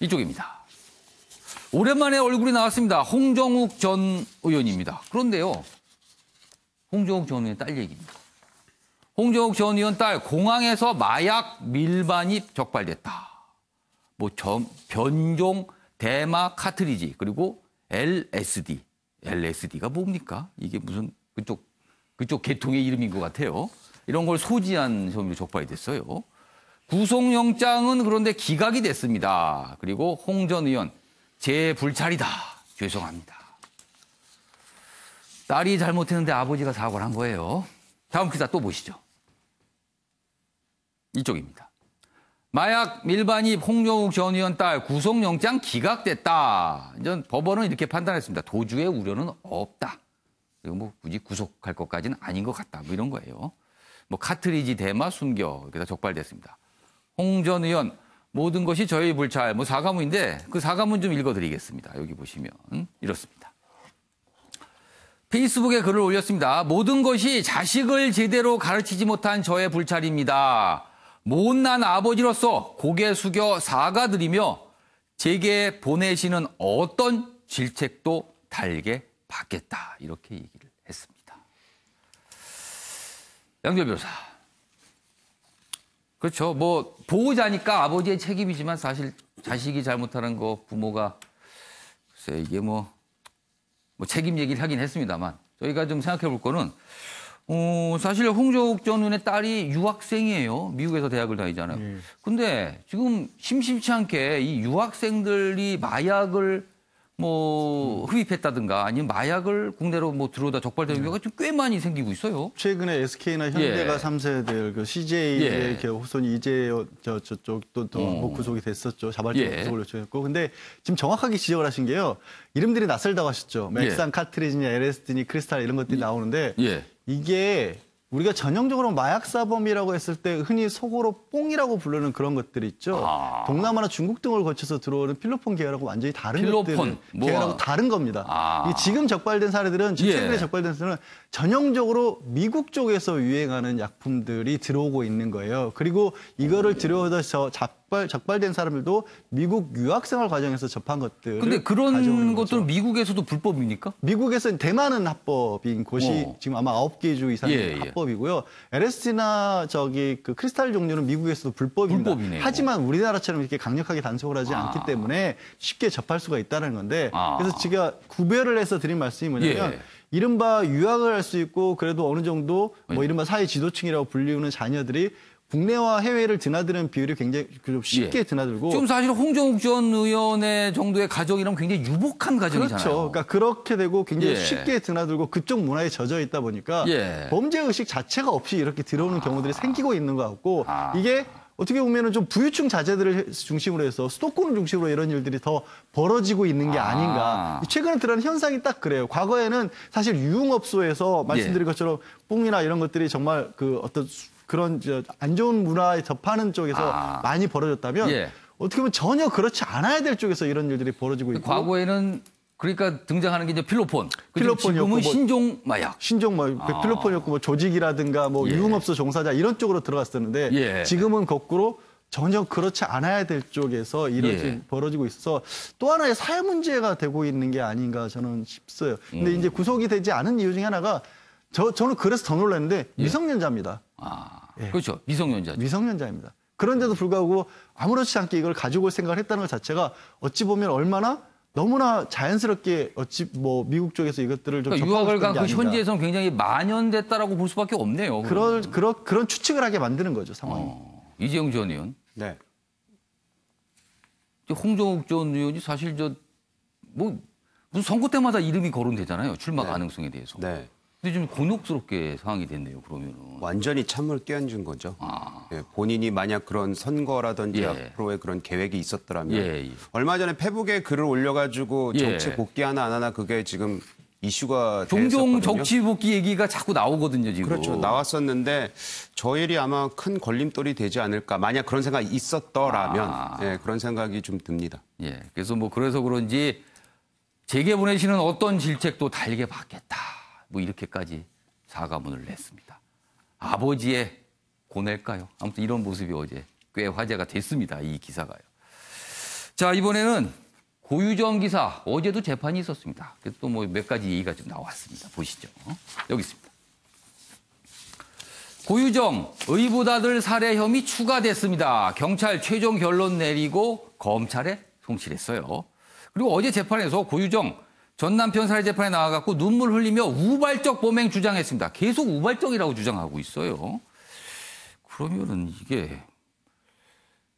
이쪽입니다. 오랜만에 얼굴이 나왔습니다. 홍정욱 전 의원입니다. 그런데요. 홍정욱 전 의원 딸 얘기입니다. 홍정욱 전 의원 딸 공항에서 마약 밀반입 적발됐다. 뭐 변종 대마 카트리지 그리고 LSD. LSD가 뭡니까? 이게 무슨 그쪽 계통의 이름인 것 같아요. 이런 걸 소지한 혐의로 적발이 됐어요. 구속영장은 그런데 기각이 됐습니다. 그리고 홍 전 의원 재불찰이다. 죄송합니다. 딸이 잘못했는데 아버지가 사과를 한 거예요. 다음 기사 또 보시죠. 이쪽입니다. 마약 밀반입 홍정욱 전 의원 딸 구속영장 기각됐다. 이제 법원은 이렇게 판단했습니다. 도주의 우려는 없다. 그리고 뭐 굳이 구속할 것까지는 아닌 것 같다. 뭐 이런 거예요. 뭐 카트리지 대마 숨겨 이렇게 다 적발됐습니다. 홍 전 의원 모든 것이 저의 불찰 뭐 사과문인데 그 사과문 좀 읽어드리겠습니다. 여기 보시면 이렇습니다. 페이스북에 글을 올렸습니다. 모든 것이 자식을 제대로 가르치지 못한 저의 불찰입니다. 못난 아버지로서 고개 숙여 사과드리며 제게 보내시는 어떤 질책도 달게 받겠다. 이렇게 얘기를 했습니다. 양절 변호사. 그렇죠. 뭐 보호자니까 아버지의 책임이지만 사실 자식이 잘못하는 거 부모가 글쎄 이게 뭐 책임 얘기를 하긴 했습니다만 저희가 좀 생각해 볼 거는 사실 홍정욱 전 의원의 딸이 유학생이에요. 미국에서 대학을 다니잖아요. 근데 지금 심심치 않게 이 유학생들이 마약을 뭐 흡입했다든가 아니면 마약을 국내로 뭐 들어오다 적발되는 경우가 좀 꽤 많이 생기고 있어요. 최근에 SK나 현대가 3세들 그 CJ의 후손이 이재호 저쪽도 뭐 구속이 됐었죠. 자발적 구속을 요청했고. 근데 지금 정확하게 지적을 하신 게요. 이름들이 낯설다고 하셨죠. 맥산, 카트리지니, LSD니, 크리스탈 이런 것들이 나오는데 이게 우리가 전형적으로 마약사범이라고 했을 때 흔히 속어로 뽕이라고 부르는 그런 것들이 있죠. 동남아나 중국 등을 거쳐서 들어오는 필로폰 계열하고 완전히 다른 것들 계열하고 다른 겁니다. 이게 지금 적발된 사례들은 최근에 적발된 사례는 전형적으로 미국 쪽에서 유행하는 약품들이 들어오고 있는 거예요. 그리고 이거를 들여오다 적발된 사람들도 미국 유학생활 과정에서 접한 것들. 근데 그런 것들은 미국에서도 불법입니까? 미국에서는 대만은 합법인 곳이 지금 아마 9개 주 이상이 합법이고요. LSD나 그 크리스탈 종류는 미국에서도 불법입니다. 불법이네요. 하지만 우리나라처럼 이렇게 강력하게 단속을 하지 않기 때문에 쉽게 접할 수가 있다는 건데 그래서 제가 구별을 해서 드린 말씀이 뭐냐면 이른바 유학을 할 수 있고 그래도 어느 정도 뭐 이른바 사회 지도층이라고 불리우는 자녀들이 국내와 해외를 드나드는 비율이 굉장히 쉽게 드나들고. 지금 사실 홍정욱 전 의원의 정도의 가정이라면 굉장히 유복한 가정이잖아요. 그렇죠. 그러니까 그렇게 되고 굉장히 쉽게 드나들고 그쪽 문화에 젖어 있다 보니까 범죄의식 자체가 없이 이렇게 들어오는 경우들이 생기고 있는 것 같고 이게 어떻게 보면은 좀 부유층 자제들을 중심으로 해서 수도권을 중심으로 이런 일들이 더 벌어지고 있는 게 아닌가. 최근에 드러난 현상이 딱 그래요. 과거에는 사실 유흥업소에서 말씀드린 것처럼 뽕이나 이런 것들이 정말 그 어떤 그런 안 좋은 문화에 접하는 쪽에서 많이 벌어졌다면 어떻게 보면 전혀 그렇지 않아야 될 쪽에서 이런 일들이 벌어지고 있고. 과거에는 그러니까 등장하는 게 이제 필로폰이었고 지금은 신종 마약. 신종 필로폰이었고 뭐 조직이라든가 뭐 유흥업소 종사자 이런 쪽으로 들어갔었는데 지금은 거꾸로 전혀 그렇지 않아야 될 쪽에서 이런 벌어지고 있어서 또 하나의 사회 문제가 되고 있는 게 아닌가 저는 싶어요. 근데 이제 구속이 되지 않은 이유 중에 하나가 저는 그래서 더 놀랐는데 미성년자입니다. 그렇죠. 미성년자죠. 미성년자입니다. 그런데도 불구하고 아무렇지 않게 이걸 가지고 올 생각을 했다는 것 자체가 어찌 보면 얼마나 너무나 자연스럽게 미국 쪽에서 이것들을 좀 유학을 간 그 현지에서는 굉장히 만연됐다라고 볼 수밖에 없네요. 그런 추측을 하게 만드는 거죠, 상황이. 이재용 전 의원. 네. 홍정욱 전 의원이 사실 무슨 선거 때마다 이름이 거론되잖아요. 출마 가능성에 대해서. 네. 근데 좀 곤혹스럽게 상황이 됐네요, 그러면은. 완전히 찬물 끼얹은 거죠. 본인이 만약 그런 선거라든지 앞으로의 그런 계획이 있었더라면 얼마 전에 페북에 글을 올려가지고 정치 복귀하나 안 하나 그게 지금 이슈가 종종 됐었거든요. 정치 복귀 얘기가 자꾸 나오거든요, 지금. 그렇죠. 나왔었는데 저 일이 아마 큰 걸림돌이 되지 않을까. 만약 그런 생각이 있었더라면 그런 생각이 좀 듭니다. 그래서 그래서 그런지 제게 보내시는 어떤 질책도 달게 받겠다. 뭐 이렇게까지 사과문을 냈습니다. 아버지의 고뇌일까요? 아무튼 이런 모습이 어제 꽤 화제가 됐습니다. 이 기사가요. 자, 이번에는 고유정 기사 어제도 재판이 있었습니다. 또 뭐 몇 가지 얘기가 좀 나왔습니다. 보시죠. 여기 있습니다. 고유정 의붓아들 살해 혐의 추가됐습니다. 경찰 최종 결론 내리고 검찰에 송치했어요. 그리고 어제 재판에서 고유정 전 남편 살해 재판에 나와갖고 눈물 흘리며 우발적 범행 주장했습니다. 계속 우발적이라고 주장하고 있어요. 그러면은 이게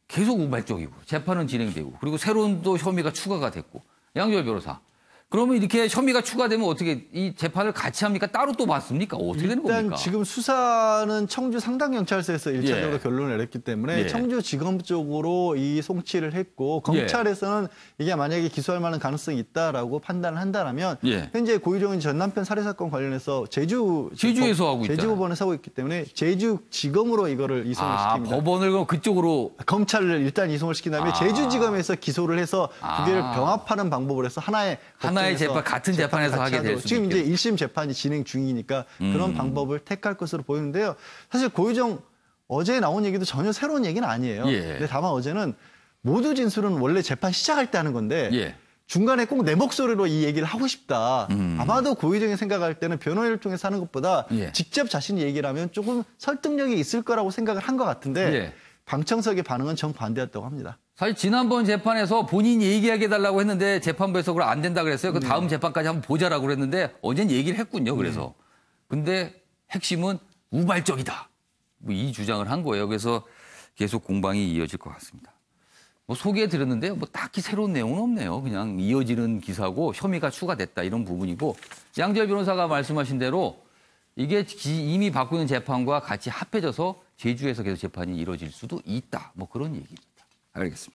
계속 우발적이고 재판은 진행되고 그리고 새로운 또 혐의가 추가가 됐고 양지열 변호사. 그러면 이렇게 혐의가 추가되면 어떻게 이 재판을 같이 합니까? 따로 또 받습니까? 어떻게 되는 겁니까? 일단 지금 수사는 청주 상당경찰서에서 1차적으로 예. 결론을 내렸기 때문에 예. 청주지검 쪽으로 이 송치를 했고 검찰에서는 이게 만약에 기소할 만한 가능성이 있다라고 판단을 한다면 예. 현재 고유정은 전 남편 살해 사건 관련해서 제주에서 하고 있잖아요. 제주법원에서 하고 있기 때문에 제주지검으로 이거를 이송을 시킵니다. 법원을 그쪽으로 검찰을 일단 이송을 시킨 다음에 제주지검에서 기소를 해서 두 개를 병합하는 방법을 해서 하나의 재판 같은 재판에서 하게 될 수 지금 있겠네요. 이제 1심 재판이 진행 중이니까 그런 방법을 택할 것으로 보이는데요. 사실 고유정 어제 나온 얘기도 전혀 새로운 얘기는 아니에요. 예. 근데 다만 어제는 모두 진술은 원래 재판 시작할 때 하는 건데 예. 중간에 꼭 내 목소리로 이 얘기를 하고 싶다. 아마도 고유정이 생각할 때는 변호인을 통해서 하는 것보다 예. 직접 자신이 얘기를 하면 조금 설득력이 있을 거라고 생각을 한 것 같은데 예. 방청석의 반응은 정반대였다고 합니다. 사실 지난번 재판에서 본인이 얘기하게 해달라고 했는데 재판부에서 그걸 안 된다 그랬어요. 그 다음 재판까지 한번 보자라고 그랬는데 어제는 얘기를 했군요. 그래서. 근데 핵심은 우발적이다. 뭐 이 주장을 한 거예요. 그래서 계속 공방이 이어질 것 같습니다. 뭐 소개해드렸는데 뭐 딱히 새로운 내용은 없네요. 그냥 이어지는 기사고 혐의가 추가됐다 이런 부분이고 양지열 변호사가 말씀하신 대로 이게 이미 받고 있는 재판과 같이 합해져서 제주에서 계속 재판이 이루어질 수도 있다. 뭐 그런 얘기입니다. 알겠습니다.